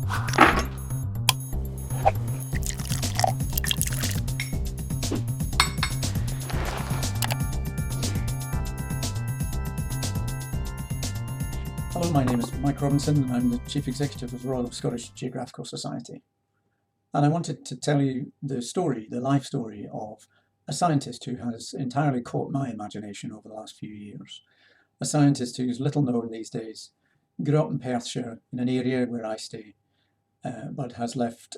Hello, my name is Mike Robinson and I'm the Chief Executive of the Royal Scottish Geographical Society. And I wanted to tell you the story, the life story of a scientist who has entirely caught my imagination over the last few years. A scientist who's little known these days, grew up in Perthshire in an area where I stay, but has left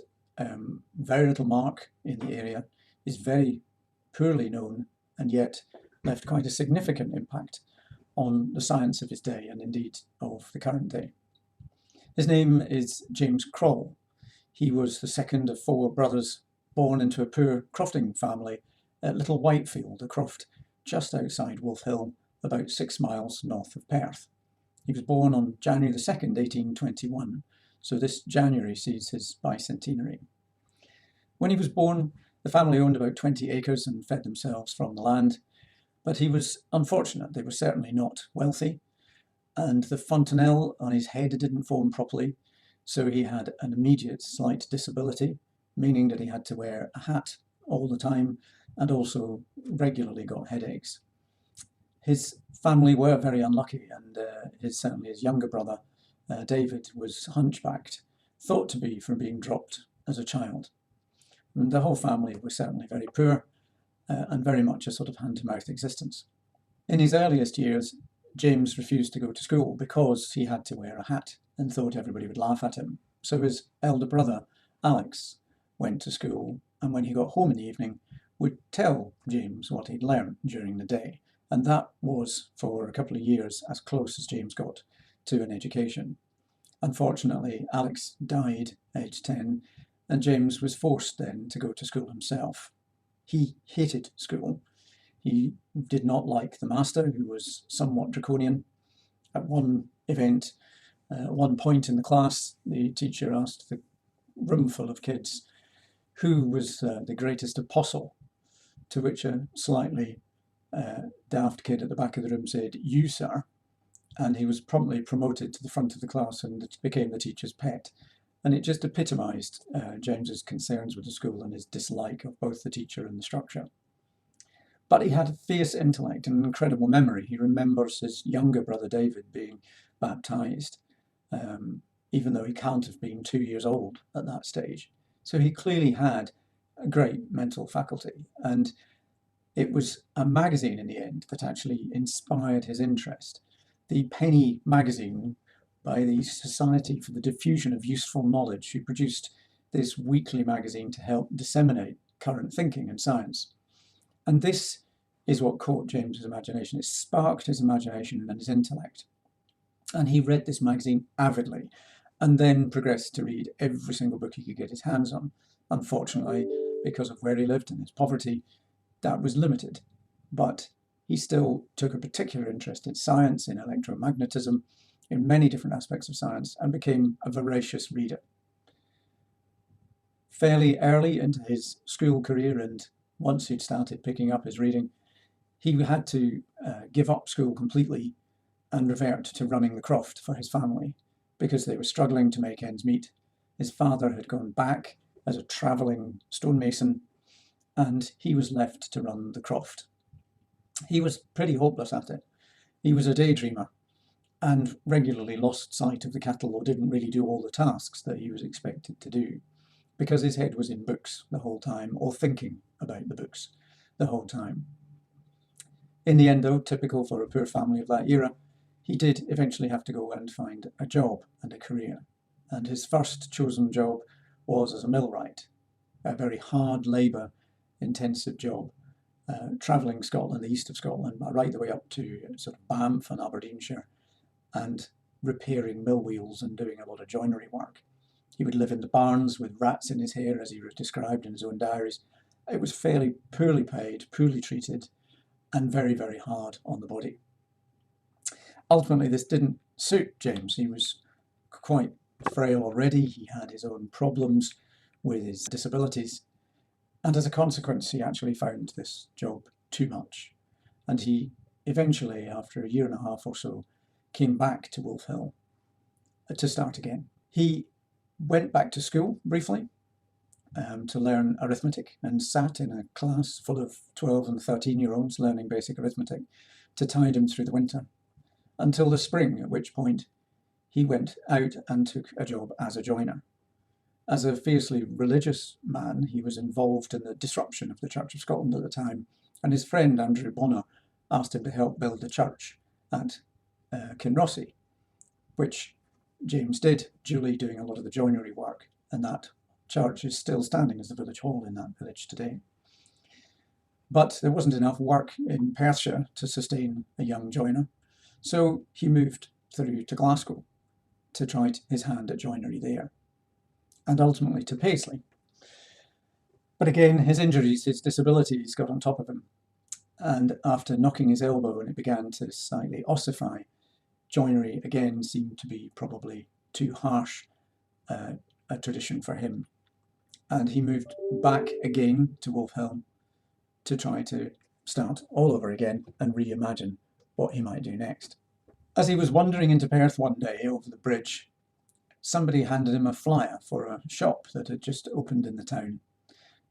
very little mark in the area, is very poorly known and yet left quite a significant impact on the science of his day and indeed of the current day. His name is James Croll. He was the second of 4 brothers born into a poor crofting family at Little Whitefield, a croft just outside Wolf Hill, about 6 miles north of Perth. He was born on January the 2nd, 1821, so this January sees his bicentenary. When he was born, the family owned about 20 acres and fed themselves from the land. But he was unfortunate. They were certainly not wealthy, and the fontanelle on his head didn't form properly, so he had an immediate slight disability, meaning that he had to wear a hat all the time and also regularly got headaches. His family were very unlucky, and certainly his younger brother, David, was hunchbacked, thought to be from being dropped as a child. And the whole family was certainly very poor, and very much a sort of hand-to-mouth existence. In his earliest years, James refused to go to school because he had to wear a hat and thought everybody would laugh at him. So his elder brother, Alex, went to school, and when he got home in the evening, would tell James what he'd learned during the day. And that was, for a couple of years, as close as James got to an education. Unfortunately, Alex died aged 10, and James was forced then to go to school himself. He hated school. He did not like the master, who was somewhat draconian. At one event, at one point in the class, the teacher asked the room full of kids who was the greatest apostle, to which a slightly daft kid at the back of the room said, "You, sir," and he was promptly promoted to the front of the class and became the teacher's pet. And it just epitomised James's concerns with the school and his dislike of both the teacher and the structure. But he had a fierce intellect and an incredible memory. He remembers his younger brother David being baptised, even though he can't have been 2 years old at that stage. So he clearly had a great mental faculty. And it was a magazine in the end that actually inspired his interest. The Penny magazine, by the Society for the Diffusion of Useful Knowledge, who produced this weekly magazine to help disseminate current thinking in science. And this is what caught James's imagination. It sparked his imagination and his intellect. And he read this magazine avidly, and then progressed to read every single book he could get his hands on. Unfortunately, because of where he lived and his poverty, that was limited. But he still took a particular interest in science, in electromagnetism, in many different aspects of science, and became a voracious reader. Fairly early into his school career, and once he'd started picking up his reading, he had to give up school completely and revert to running the croft for his family because they were struggling to make ends meet. His father had gone back as a travelling stonemason, and he was left to run the croft. He was pretty hopeless at it. He was a daydreamer and regularly lost sight of the cattle or didn't really do all the tasks that he was expected to do because his head was in books the whole time or thinking about the books the whole time. In the end, though, typical for a poor family of that era, he did eventually have to go and find a job and a career. And his first chosen job was as a millwright, a very hard labour intensive job, travelling Scotland, the east of Scotland, right the way up to sort of Banff and Aberdeenshire, and repairing mill wheels and doing a lot of joinery work. He would live in the barns with rats in his hair, as he was described in his own diaries. It was fairly poorly paid, poorly treated, and very, very hard on the body. Ultimately, this didn't suit James. He was quite frail already. He had his own problems with his disabilities. And as a consequence, he actually found this job too much. And he eventually, after a year and a half or so, came back to Wolf Hill to start again. He went back to school briefly to learn arithmetic, and sat in a class full of 12 and 13-year-olds learning basic arithmetic to tide him through the winter, until the spring, at which point he went out and took a job as a joiner. As a fiercely religious man, he was involved in the disruption of the Church of Scotland at the time, and his friend Andrew Bonner asked him to help build the church at Kinrossy, which James did, duly doing a lot of the joinery work, and that church is still standing as the village hall in that village today. But there wasn't enough work in Perthshire to sustain a young joiner, so he moved through to Glasgow to try his hand at joinery there, and ultimately to Paisley. But again, his injuries, his disabilities got on top of him, and after knocking his elbow and it began to slightly ossify, joinery again seemed to be probably too harsh a tradition for him. And he moved back again to Wolfhelm to try to start all over again and reimagine what he might do next. As he was wandering into Perth one day over the bridge, somebody handed him a flyer for a shop that had just opened in the town,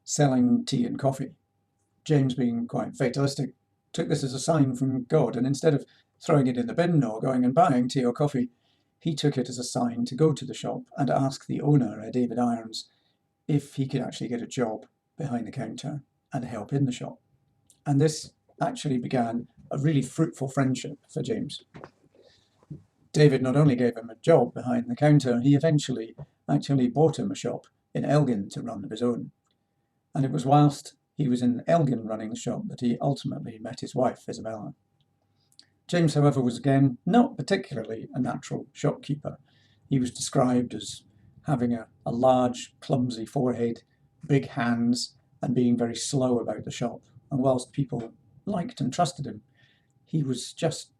selling tea and coffee. James, being quite fatalistic, took this as a sign from God, and instead of throwing it in the bin or going and buying tea or coffee, he took it as a sign to go to the shop and ask the owner, David Irons, if he could actually get a job behind the counter and help in the shop. And this actually began a really fruitful friendship for James. David not only gave him a job behind the counter, he eventually actually bought him a shop in Elgin to run of his own. And it was whilst he was in Elgin running the shop that he ultimately met his wife, Isabella. James, however, was again not particularly a natural shopkeeper. He was described as having a large, clumsy forehead, big hands, and being very slow about the shop. And whilst people liked and trusted him, he was just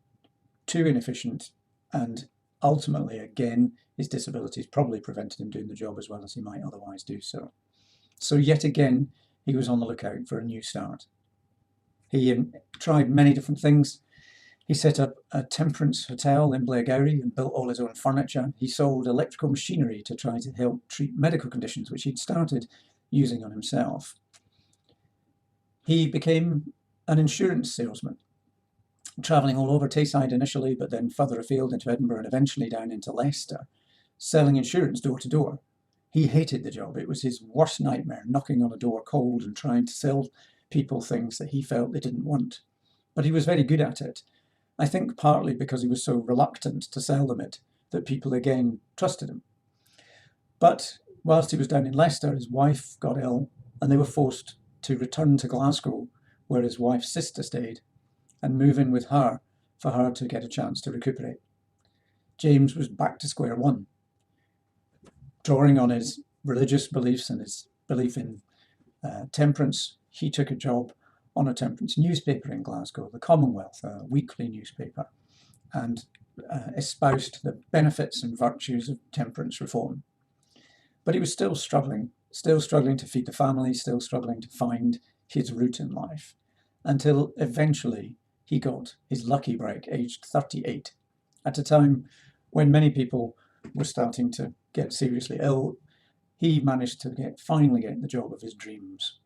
too inefficient, and ultimately, again, his disabilities probably prevented him doing the job as well as he might otherwise do so. So yet again, he was on the lookout for a new start. He tried many different things. He set up a temperance hotel in Blairgowrie and built all his own furniture. He sold electrical machinery to try to help treat medical conditions, which he'd started using on himself. He became an insurance salesman, travelling all over Tayside initially, but then further afield into Edinburgh and eventually down into Leicester, selling insurance door to door. He hated the job. It was his worst nightmare, knocking on a door cold and trying to sell people things that he felt they didn't want. But he was very good at it. I think partly because he was so reluctant to sell them it, that people again trusted him. But whilst he was down in Leicester, his wife got ill, and they were forced to return to Glasgow, where his wife's sister stayed, and move in with her for her to get a chance to recuperate. James was back to square one. Drawing on his religious beliefs and his belief in temperance, he took a job on a temperance newspaper in Glasgow, the Commonwealth, a weekly newspaper, and espoused the benefits and virtues of temperance reform. But he was still struggling to feed the family, still struggling to find his route in life, until eventually he got his lucky break, aged 38, at a time when many people were starting to get seriously ill. He managed to finally get the job of his dreams.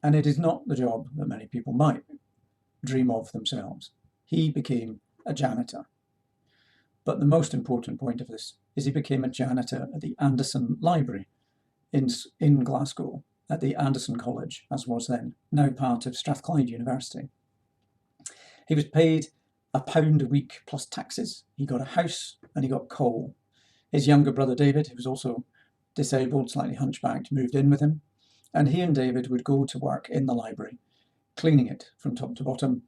And it is not the job that many people might dream of themselves. He became a janitor. But the most important point of this is he became a janitor at the Anderson Library in Glasgow, at the Anderson College, as was then, now part of Strathclyde University. He was paid £1 a week plus taxes. He got a house and he got coal. His younger brother David, who was also disabled, slightly hunchbacked, moved in with him. And he and David would go to work in the library, cleaning it from top to bottom.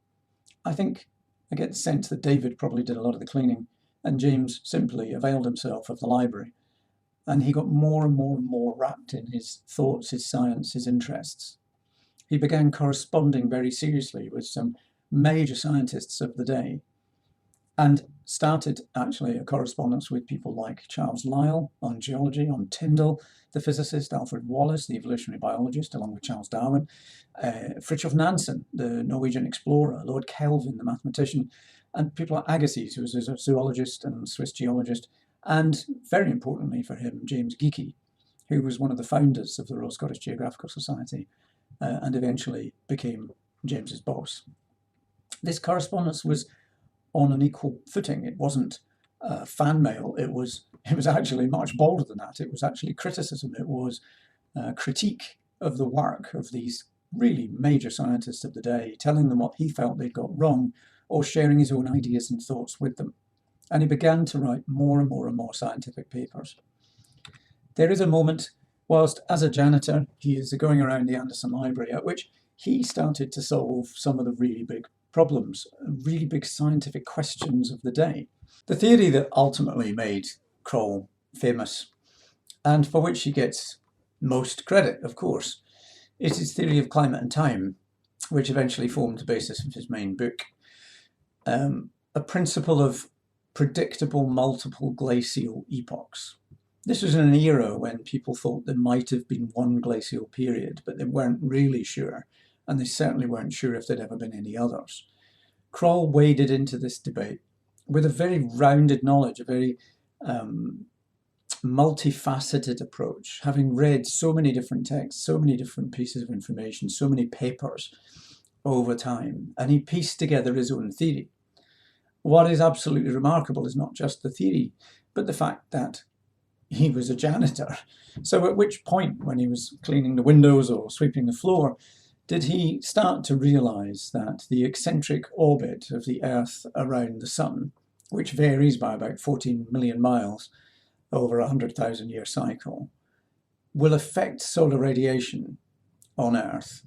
I think I get the sense that David probably did a lot of the cleaning, and James simply availed himself of the library. And he got more and more and more wrapped in his thoughts, his science, his interests. He began corresponding very seriously with some major scientists of the day, and started actually a correspondence with people like Charles Lyell on geology, on Tyndall, the physicist, Alfred Wallace, the evolutionary biologist, along with Charles Darwin, Fridtjof Nansen, the Norwegian explorer, Lord Kelvin, the mathematician, and people like Agassiz, who was a zoologist and Swiss geologist, and very importantly for him, James Geekie, who was one of the founders of the Royal Scottish Geographical Society and eventually became James's boss. This correspondence was on an equal footing. It wasn't fan mail. It was actually much bolder than that. It was actually criticism. It was critique of the work of these really major scientists of the day, telling them what he felt they'd got wrong, or sharing his own ideas and thoughts with them. And he began to write more and more and more scientific papers. There is a moment, whilst as a janitor, he is going around the Anderson Library, at which he started to solve some of the really big problems, really big scientific questions of the day. The theory that ultimately made Croll famous, and for which he gets most credit, of course, is his theory of climate and time, which eventually formed the basis of his main book. A principle of predictable multiple glacial epochs. This was in an era when people thought there might have been one glacial period, but they weren't really sure, and they certainly weren't sure if there'd ever been any others. Croll waded into this debate with a very rounded knowledge, a very multifaceted approach, having read so many different texts, so many different pieces of information, so many papers over time, and he pieced together his own theory. What is absolutely remarkable is not just the theory, but the fact that he was a janitor. So at which point, when he was cleaning the windows or sweeping the floor, did he start to realise that the eccentric orbit of the Earth around the Sun, which varies by about 14 million miles over a 100,000-year cycle, will affect solar radiation on Earth,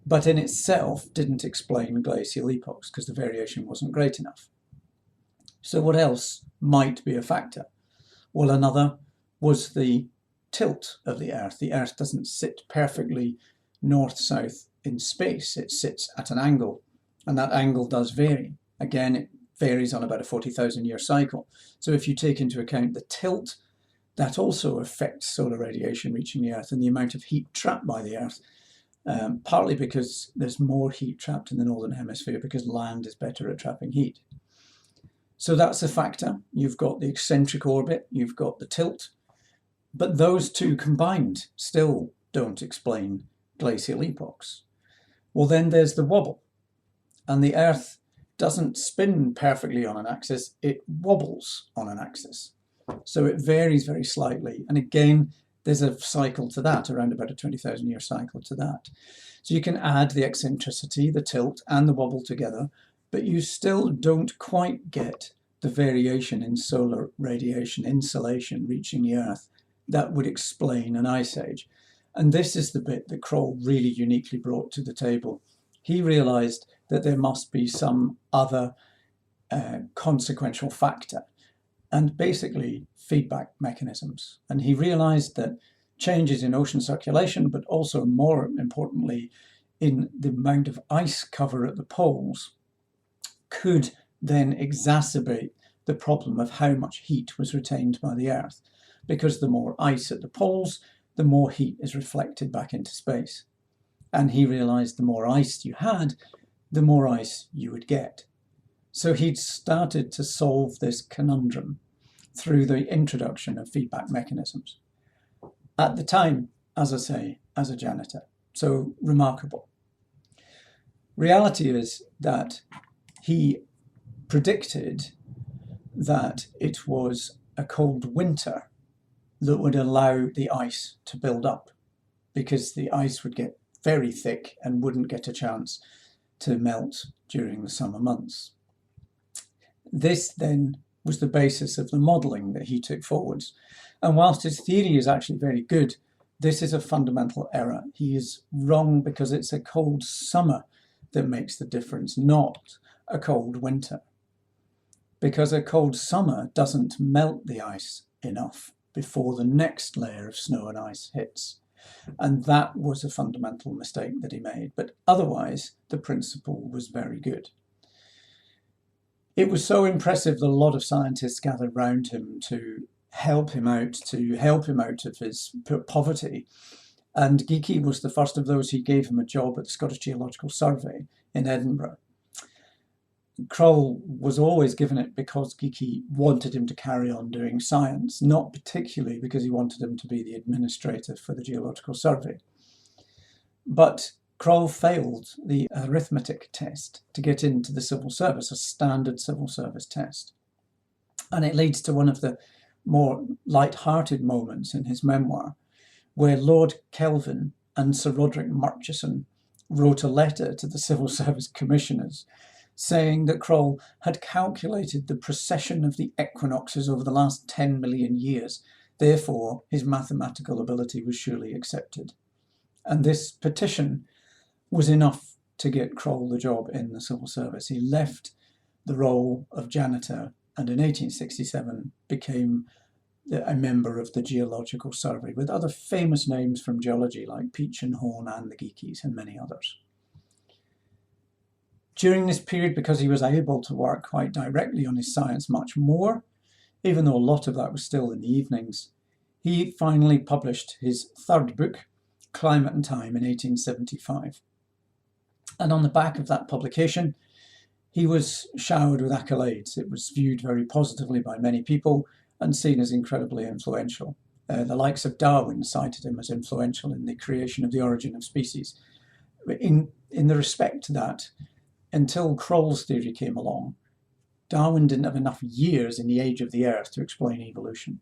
but in itself didn't explain glacial epochs because the variation wasn't great enough. So what else might be a factor? Well, another was the tilt of the Earth. The Earth doesn't sit perfectly north-south in space. It sits at an angle, and that angle does vary. Again, it varies on about a 40,000-year cycle. So if you take into account the tilt, that also affects solar radiation reaching the Earth and the amount of heat trapped by the Earth, partly because there's more heat trapped in the Northern Hemisphere because land is better at trapping heat. So that's a factor. You've got the eccentric orbit, you've got the tilt, but those two combined still don't explain glacial epochs. Well, then there's the wobble, and the Earth doesn't spin perfectly on an axis, it wobbles on an axis. So it varies very slightly, and again, there's a cycle to that, around about a 20,000-year cycle to that. So you can add the eccentricity, the tilt, and the wobble together, but you still don't quite get the variation in solar radiation insolation reaching the Earth that would explain an ice age. And this is the bit that Croll really uniquely brought to the table. He realised that there must be some other consequential factor, and basically feedback mechanisms. And he realised that changes in ocean circulation, but also more importantly, in the amount of ice cover at the poles, could then exacerbate the problem of how much heat was retained by the Earth. Because the more ice at the poles, the more heat is reflected back into space. And he realised the more ice you had, the more ice you would get. So he'd started to solve this conundrum through the introduction of feedback mechanisms. At the time, as I say, as a janitor. So remarkable. Reality is that he predicted that it was a cold winter that would allow the ice to build up, because the ice would get very thick and wouldn't get a chance to melt during the summer months. This then was the basis of the modelling that he took forwards. And whilst his theory is actually very good, this is a fundamental error. He is wrong because it's a cold summer that makes the difference, not a cold winter. Because a cold summer doesn't melt the ice enough before the next layer of snow and ice hits. And that was a fundamental mistake that he made. But otherwise, the principle was very good. It was so impressive that a lot of scientists gathered round him to help him out of his poverty. And Geekie was the first of those who gave him a job at the Scottish Geological Survey in Edinburgh. Croll was always given it because Geekie wanted him to carry on doing science, not particularly because he wanted him to be the administrator for the Geological Survey. But Croll failed the arithmetic test to get into the civil service, a standard civil service test. And it leads to one of the more light-hearted moments in his memoir, where Lord Kelvin and Sir Roderick Murchison wrote a letter to the Civil Service Commissioners saying that Croll had calculated the precession of the equinoxes over the last 10 million years. Therefore, his mathematical ability was surely accepted. And this petition was enough to get Croll the job in the civil service. He left the role of janitor and in 1867 became a member of the Geological Survey, with other famous names from geology like Peach and Horn and the Geekies and many others. During this period, because he was able to work quite directly on his science much more, even though a lot of that was still in the evenings, he finally published his third book, Climate and Time, in 1875. And on the back of that publication, he was showered with accolades. It was viewed very positively by many people and seen as incredibly influential. The likes of Darwin cited him as influential in the creation of The Origin of Species, in the respect that until Croll's theory came along, Darwin didn't have enough years in the age of the Earth to explain evolution.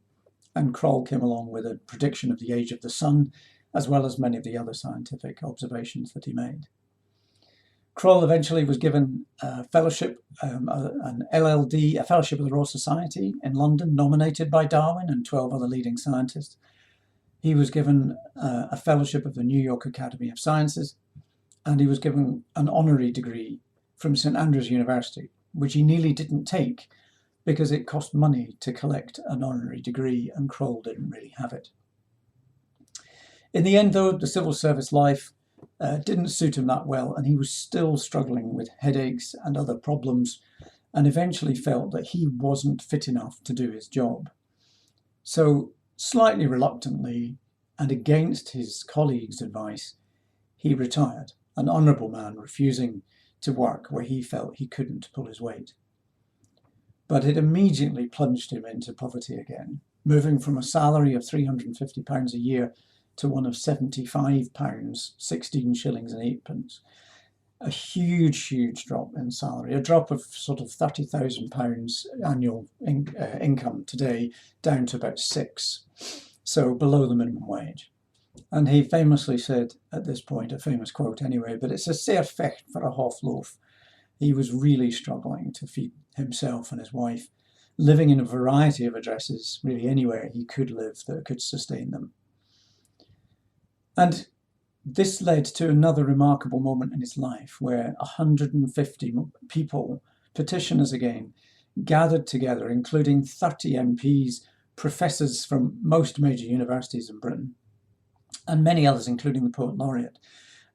And Croll came along with a prediction of the age of the sun, as well as many of the other scientific observations that he made. Croll eventually was given a fellowship, an LLD, a fellowship of the Royal Society in London, nominated by Darwin and 12 other leading scientists. He was given a fellowship of the New York Academy of Sciences, and he was given an honorary degree from St Andrews University, which he nearly didn't take because it cost money to collect an honorary degree, and Croll didn't really have it. In the end, though, the civil service life didn't suit him that well, and he was still struggling with headaches and other problems, and eventually felt that he wasn't fit enough to do his job. So, slightly reluctantly, and against his colleagues' advice, he retired, an honourable man refusing to work where he felt he couldn't pull his weight. But it immediately plunged him into poverty again, moving from a salary of £350 a year to one of £75, 16 shillings and 8 pence. A huge drop in salary, a drop of sort of £30,000 annual income today down to about £6, so below the minimum wage. And he famously said at this point, a famous quote anyway, but it's a sair fecht for a half loaf. He was really struggling to feed himself and his wife, living in a variety of addresses, really anywhere he could live that could sustain them. And this led to another remarkable moment in his life where 150 people, petitioners again, gathered together, including 30 MPs, professors from most major universities in Britain, and many others, including the Poet Laureate.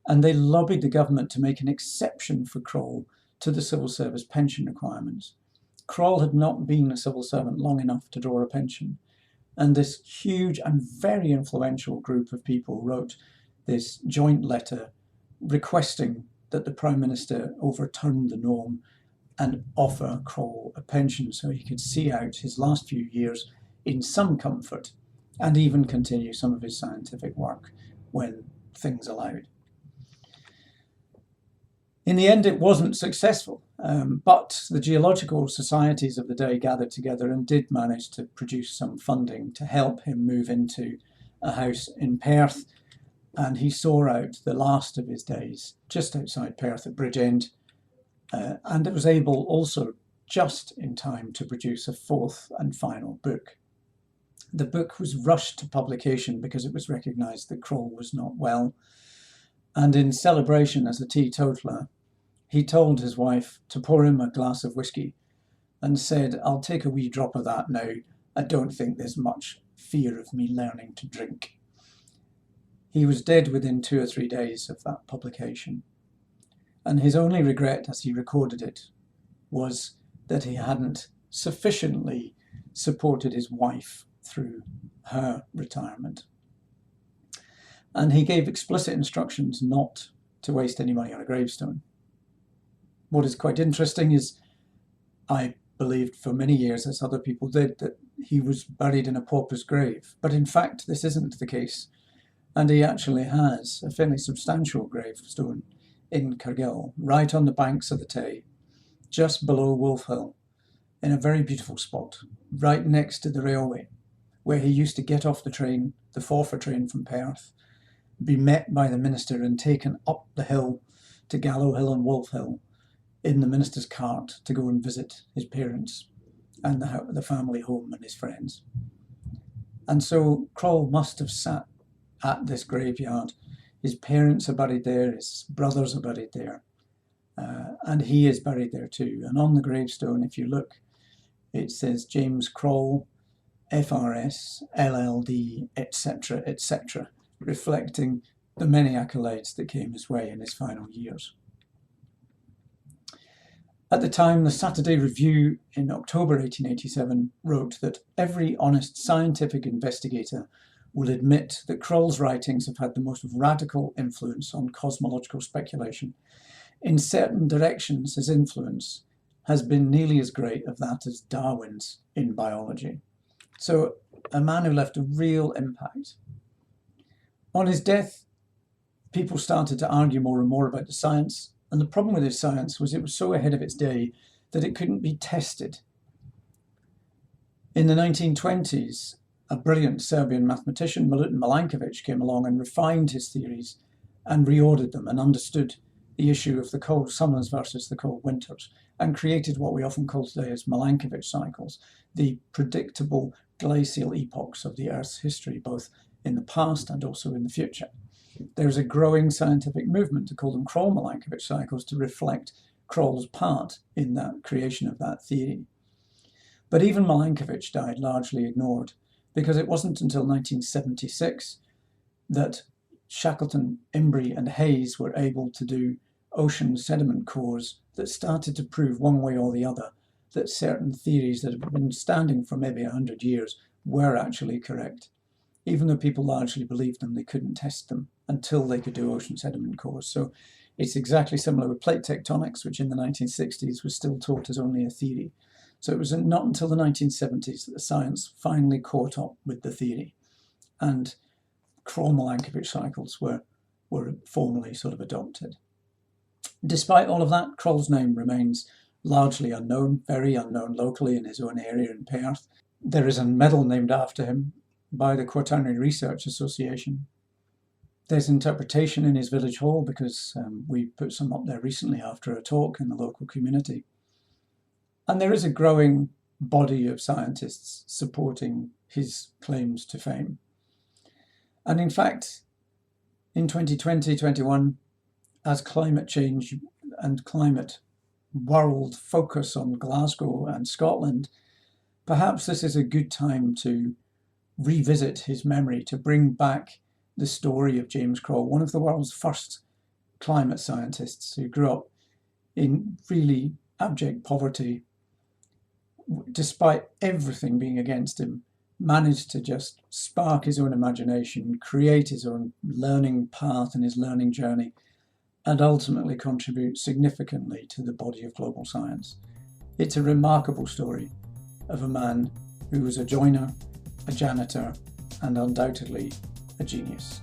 And they lobbied the government to make an exception for Croll to the civil service pension requirements. Croll had not been a civil servant long enough to draw a pension. And this huge and very influential group of people wrote this joint letter requesting that the Prime Minister overturn the norm and offer Croll a pension so he could see out his last few years in some comfort and even continue some of his scientific work when things allowed. In the end, it wasn't successful, but the geological societies of the day gathered together and did manage to produce some funding to help him move into a house in Perth, and he saw out the last of his days just outside Perth at Bridgend, and it was able also just in time to produce a fourth and final book. The book was rushed to publication because it was recognised that Croll was not well, and in celebration as a teetotaler, he told his wife to pour him a glass of whiskey and said, "I'll take a wee drop of that now. I don't think there's much fear of me learning to drink." He was dead within 2 or 3 days of that publication, and his only regret as he recorded it was that he hadn't sufficiently supported his wife through her retirement. And he gave explicit instructions not to waste any money on a gravestone. What is quite interesting is I believed for many years, as other people did, that he was buried in a pauper's grave. But in fact, this isn't the case. And he actually has a fairly substantial gravestone in Cargill, right on the banks of the Tay, just below Wolf Hill, in a very beautiful spot, right next to the railway, where he used to get off the train, the Forfar train from Perth, be met by the minister and taken up the hill to Gallow Hill and Wolf Hill in the minister's cart to go and visit his parents and the family home and his friends. And so Croll must have sat at this graveyard. His parents are buried there, his brothers are buried there, and he is buried there too. And on the gravestone, if you look, it says James Croll, FRS, LLD, etc., etc., reflecting the many accolades that came his way in his final years. At the time, the Saturday Review in October 1887 wrote that every honest scientific investigator will admit that Croll's writings have had the most radical influence on cosmological speculation. In certain directions, his influence has been nearly as great as that as Darwin's in biology. So, a man who left a real impact. On his death, people started to argue more and more about the science, and the problem with his science was it was so ahead of its day that it couldn't be tested. In the 1920s, a brilliant Serbian mathematician, Milutin Milankovic, came along and refined his theories and reordered them and understood the issue of the cold summers versus the cold winters, and created what we often call today as Milankovic cycles, the predictable glacial epochs of the Earth's history, both in the past and also in the future. There's a growing scientific movement to call them Croll-Milankovic cycles to reflect Croll's part in that creation of that theory. But even Milankovic died largely ignored, because it wasn't until 1976 that Shackleton, Imbrie and Hayes were able to do ocean sediment cores that started to prove one way or the other that certain theories that have been standing for maybe 100 years were actually correct. Even though people largely believed them, they couldn't test them until they could do ocean sediment cores. So it's exactly similar with plate tectonics, which in the 1960s was still taught as only a theory. So it was not until the 1970s that the science finally caught up with the theory, and Croll-Milankovic cycles were formally sort of adopted. Despite all of that, Croll's name remains largely unknown, very unknown locally in his own area in Perth. There is a medal named after him by the Quaternary Research Association. There's interpretation in his village hall because we put some up there recently after a talk in the local community. And there is a growing body of scientists supporting his claims to fame. And in fact, in 2020-21, as climate change and climate world focus on Glasgow and Scotland, perhaps this is a good time to revisit his memory, to bring back the story of James Croll, one of the world's first climate scientists who grew up in really abject poverty, despite everything being against him, managed to just spark his own imagination, create his own learning path and his learning journey, and ultimately contribute significantly to the body of global science. It's a remarkable story of a man who was a joiner, a janitor, and undoubtedly a genius.